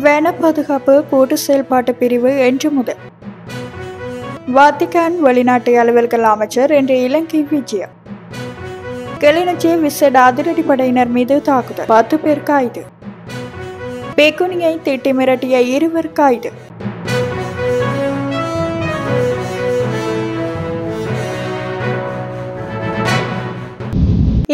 வன பாதுகாப்பு கூட்டு செயல்பாட்டு பிரிவு இன்று முதல். வாத்திகான் வெளிநாட்டு அலுவல்கள் அமைச்சர் இன்று இலங்கை விஜயம். கிளிநொச்சி விசேட அதிரடிப்படையினர் மீது தாக்குதல், 10 பேர் கைது. பேக்குனியை திட்டி மிரட்டிய 2 கைது.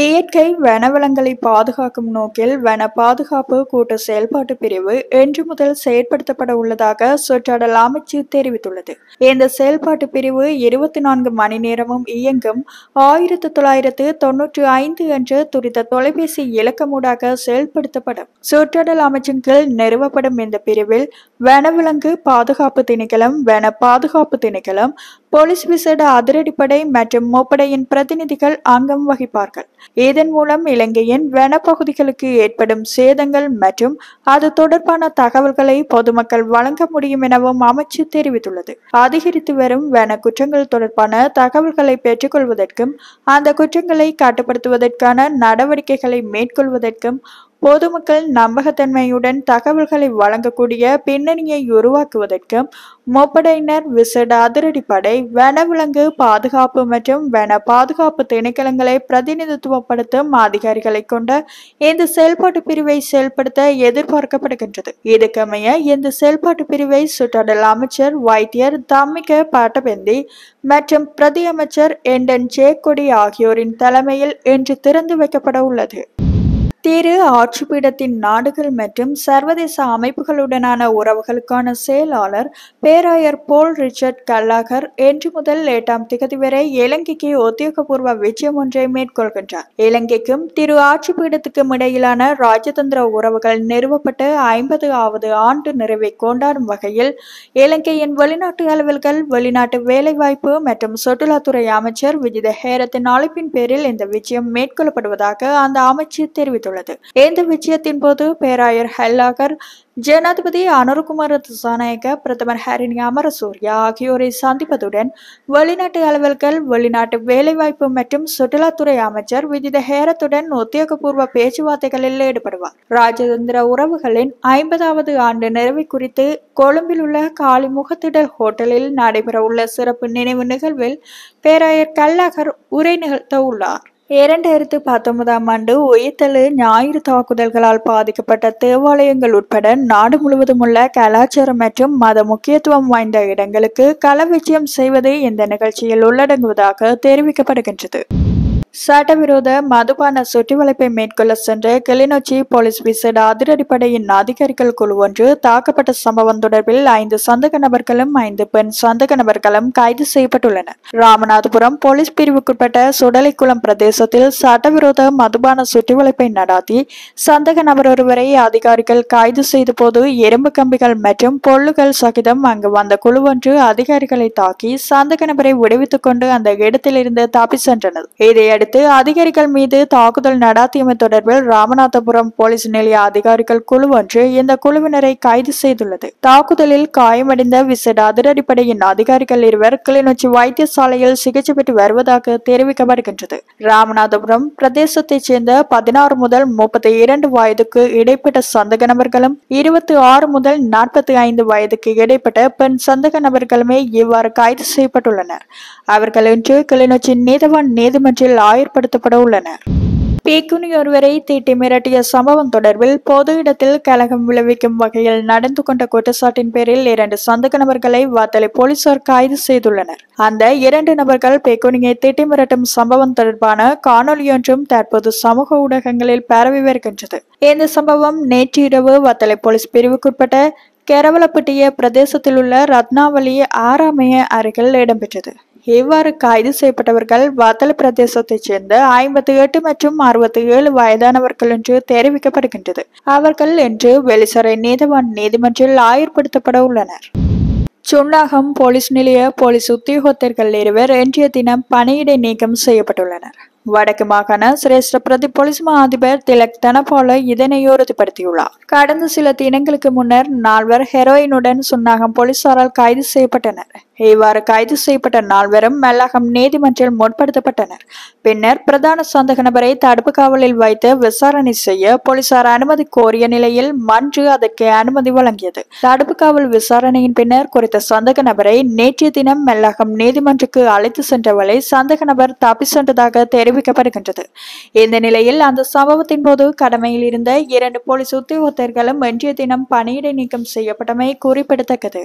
இயற்கை வனவளங்களை பாதுகாக்கும் நோக்கில் வன பாதுகாப்பு கூட்டு செயல்பாட்டு பிரிவு இன்று முதல் செயற்படுத்தப்பட உள்ளதாக சுற்றாடல் அமைச்சு தெரிவித்துள்ளது. இந்த செயல்பாட்டு பிரிவு 24 மணி நேரமும் இயங்கும் 1995 என்ற துரித தொலைபேசி இலக்கமூடாக செயல்படுத்தப்படும். சுற்றாடல் அமைச்சின் கீழ் நிறுவப்படும் இந்த பிரிவில் வனவிலங்கு பாதுகாப்பு திணைக்களம், வன பாதுகாப்பு திணைக்களம், போலீஸ் விசேட அதிரடிப்படை மற்றும் முப்படையின் பிரதிநிதிகள் அங்கம் வகிப்பார்கள். இதன் மூலம் இலங்கையின் வனப்பகுதிகளுக்கு ஏற்படும் சேதங்கள் மற்றும் அது தொடர்பான தகவல்களை பொதுமக்கள் வழங்க முடியும் எனவும் அமைச்சு தெரிவித்துள்ளது. அதிகரித்து வரும் வன குற்றங்கள் தொடர்பான தகவல்களை பெற்றுக்கொள்வதற்கும் அந்த குற்றங்களை கட்டுப்படுத்துவதற்கான நடவடிக்கைகளை மேற்கொள்வதற்கும் பொதுமக்கள் நம்பகத்தன்மையுடன் தகவல்களை வழங்கக்கூடிய பின்னணியை உருவாக்குவதற்கும் முப்படையினர், விசேட அதிரடிப்படை, வனவிலங்கு பாதுகாப்பு மற்றும் வன பாதுகாப்பு திணைக்களங்களை பிரதிநிதித்துவப்படுத்தும் அதிகாரிகளை கொண்ட இந்த செயல்பாட்டு பிரிவை செயல்படுத்த எதிர்பார்க்கப்படுகின்றது. இதுக்கமைய இந்த செயல்பாட்டு பிரிவை சுற்றாடல் அமைச்சர் வைத்தியர் தம்மிக பட்டபெந்தி மற்றும் பிரதி அமைச்சர் என்டன் ஜேக்கொடி ஆகியோரின் தலைமையில் இன்று திறந்து வைக்கப்பட உள்ளது. திரு ஆட்சிப்பீடத்தின் நாடுகள் மற்றும் சர்வதேச அமைப்புகளுடனான உறவுகளுக்கான செயலாளர் பேராயர் போல் ரிச்சர்ட் கல்லாகர் இன்று முதல் 8ஆம் திகதி வரை இலங்கைக்கு உத்தியோகபூர்வ விஜயம் ஒன்றை மேற்கொள்கின்றார். இலங்கைக்கும் திரு ஆட்சிப்பீடத்துக்கும் இடையிலான ராஜதந்திர உறவுகள் நிறுவப்பட்டு 50வது ஆண்டு நிறைவை கொண்டாடும் வகையில் இலங்கையின் வெளிநாட்டு அலுவல்கள், வெளிநாட்டு வேலைவாய்ப்பு மற்றும் சுற்றுலாத்துறை அமைச்சர் விஜித ஹேரத்தின் அழைப்பின் பேரில் இந்த விஜயம் மேற்கொள்ளப்படுவதாக அந்த அமைச்சு தெரிவித்துள்ளது. இந்த விஜயத்தின் போது பேராயர் ஹல்லாகர் ஜனாதிபதி அனுரகுமார திசாநாயக்க, பிரதமர் ஹரிணி அமரசூரிய ஆகியோரை சந்திப்பதுடன் வெளிநாட்டு அலுவல்கள், வெளிநாட்டு வேலைவாய்ப்பு மற்றும் சுற்றுலாத்துறை அமைச்சர் விஜித ஹேரத்துடன் உத்தியோகபூர்வ பேச்சுவார்த்தைகளில் ஈடுபடுவார். ராஜதந்திர உறவுகளின் 50வது ஆண்டு நிறைவை குறித்து கொழும்பில் உள்ள காலிமுகத்திடல் ஹோட்டலில் நடைபெற உள்ள சிறப்பு நினைவு நிகழ்வில் பேராயர் கல்லாகர் உரை நிகழ்த்த உள்ளார். 2019ஆம் ஆண்டு உயிர்த்தெழு ஞாயிறு தாக்குதல்களால் பாதிக்கப்பட்ட தேவாலயங்கள் உட்பட நாடு முழுவதும் உள்ள கலாச்சார மற்றும் மத முக்கியத்துவம் வாய்ந்த இடங்களுக்கு கள விஜயம் செய்வது இந்த நிகழ்ச்சியில் உள்ளடங்குவதாக தெரிவிக்கப்படுகின்றது. சட்டவிரோத மதுபான சுற்றிவளைப்பை மேற்கொள்ள சென்ற கிளிநொச்சி போலீஸ் விசேட அதிரடிப்படையின் அதிகாரிகள் குழு ஒன்று தாக்கப்பட்ட சம்பவம் தொடர்பில் 5 சந்தேக நபர்களும் 5 பெண் சந்தேக நபர்களும் கைது செய்யப்பட்டுள்ளனர். ராமநாதபுரம் போலீஸ் பிரிவுக்குட்பட்ட சுடலைக்குளம் பிரதேசத்தில் சட்டவிரோத மதுபான சுற்றிவளைப்பை நடாத்தி சந்தேக நபர் ஒருவரை அதிகாரிகள் கைது செய்த போது இரும்பு கம்பிகள் மற்றும் பொருள்கள் சகிதம் அங்கு வந்த குழு ஒன்று அதிகாரிகளை தாக்கி சந்தேக நபரை விடுவித்துக் கொண்டு அந்த இடத்திலிருந்து தப்பி சென்றனர். இதையடுத்து அதிகாரிகள் மீது தாக்குதல் நடாத்தியமை தொடர்பில் ராமநாதபுரம் போலீஸ் நிலைய அதிகாரிகள் குழு ஒன்று இந்த குழுவினரை கைது செய்துள்ளது. தாக்குதலில் காயமடைந்த விசேட அதிரடிப்படையின் அதிகாரிகள் 2 கிளிநொச்சி வைத்தியசாலையில் சிகிச்சை பெற்று வருவதாக தெரிவிக்கப்படுகின்றது. ராமநாதபுரம் பிரதேசத்தைச் சேர்ந்த 16 முதல் 32 வயதுக்கு இடைப்பட்ட சந்தேக நபர்களும் 26 முதல் 45 வயதுக்கு இடைப்பட்ட பெண் சந்தேக நபர்களுமே இவ்வாறு கைது செய்யப்பட்டுள்ளனர். அவர்கள் இன்று கிளிநொச்சி நீதவான் நீதிமன்றில் ஆயர்படுத்தப்பட உள்ளனர். பேக்குனி ஒருவரை தீட்டி மிரட்டிய சம்பவம் தொடர்பில் பொது இடத்தில் கலகம் விளைவிக்கும் வகையில் நடந்து கொண்ட குற்றச்சாட்டின் பேரில் 2 சந்தேக நபர்களை வாத்தலை போலீசார் கைது செய்துள்ளனர். அந்த 2 நபர்கள் பேக்குனியை தீட்டி மிரட்டும் சம்பவம் தொடர்பான காணொலியொன்றும் தற்போது சமூக ஊடகங்களில் பரவி வருகின்றது. இந்த சம்பவம் நேற்று இரவு வாத்தலை போலீஸ் பிரிவுக்குட்பட்ட கெரவலப்பட்டிய பிரதேசத்தில் உள்ள ரத்னாவளி ஆறாமைய அருகில் இடம்பெற்றது. இவ்வாறு கைது செய்யப்பட்டவர்கள் வாத்தலை பிரதேசத்தைச் சேர்ந்த 58 மற்றும் 67 வயதானவர்கள் என்று தெரிவிக்கப்படுகின்றது. அவர்கள் இன்று வெளிசரை நீதவான் நீதிமன்றில் ஆயர்படுத்தப்பட உள்ளனர். சுன்னாகம் போலீஸ் நிலைய போலீஸ் உத்தியோகத்தர்கள் 2 இன்றைய தினம் பணியிடை நீக்கம் செய்யப்பட்டுள்ளனர். வடக்கு மாகாண சிரேஷ்ட பிரதி போலீஸ் மா அதிபர் திலக் தனபால இதனை உறுதிப்படுத்தியுள்ளார். கடந்த சில தினங்களுக்கு முன்னர் 4 ஹெரோயினுடன் சுன்னாகம் போலீசாரால் கைது செய்யப்பட்டனர். இவ்வாறு கைது செய்யப்பட்ட நால்வரும் மெல்லகம் நீதிமன்றில் முற்படுத்தப்பட்டனர். பின்னர் பிரதான சந்தேக நபரை தடுப்பு காவலில் வைத்து விசாரணை செய்ய போலீசார் அனுமதி கோரிய நிலையில் மன்று அதற்கு அனுமதி வழங்கியது. தடுப்பு காவல் விசாரணையின் பின்னர் குறித்த சந்தேக நபரை நேற்றைய தினம் மெல்லகம் நீதிமன்றுக்கு அழைத்து சென்றவளை சந்தேக நபர் தப்பி சென்றதாக தெரிவிக்கப்படுகின்றது. இந்த நிலையில் அந்த சம்பவத்தின் போது கடமையில் இருந்த 2 போலீஸ் உத்தியோகத்தர்களும் இன்றைய தினம் பணியிடை நீக்கம் செய்யப்பட்டமை குறிப்பிடத்தக்கது.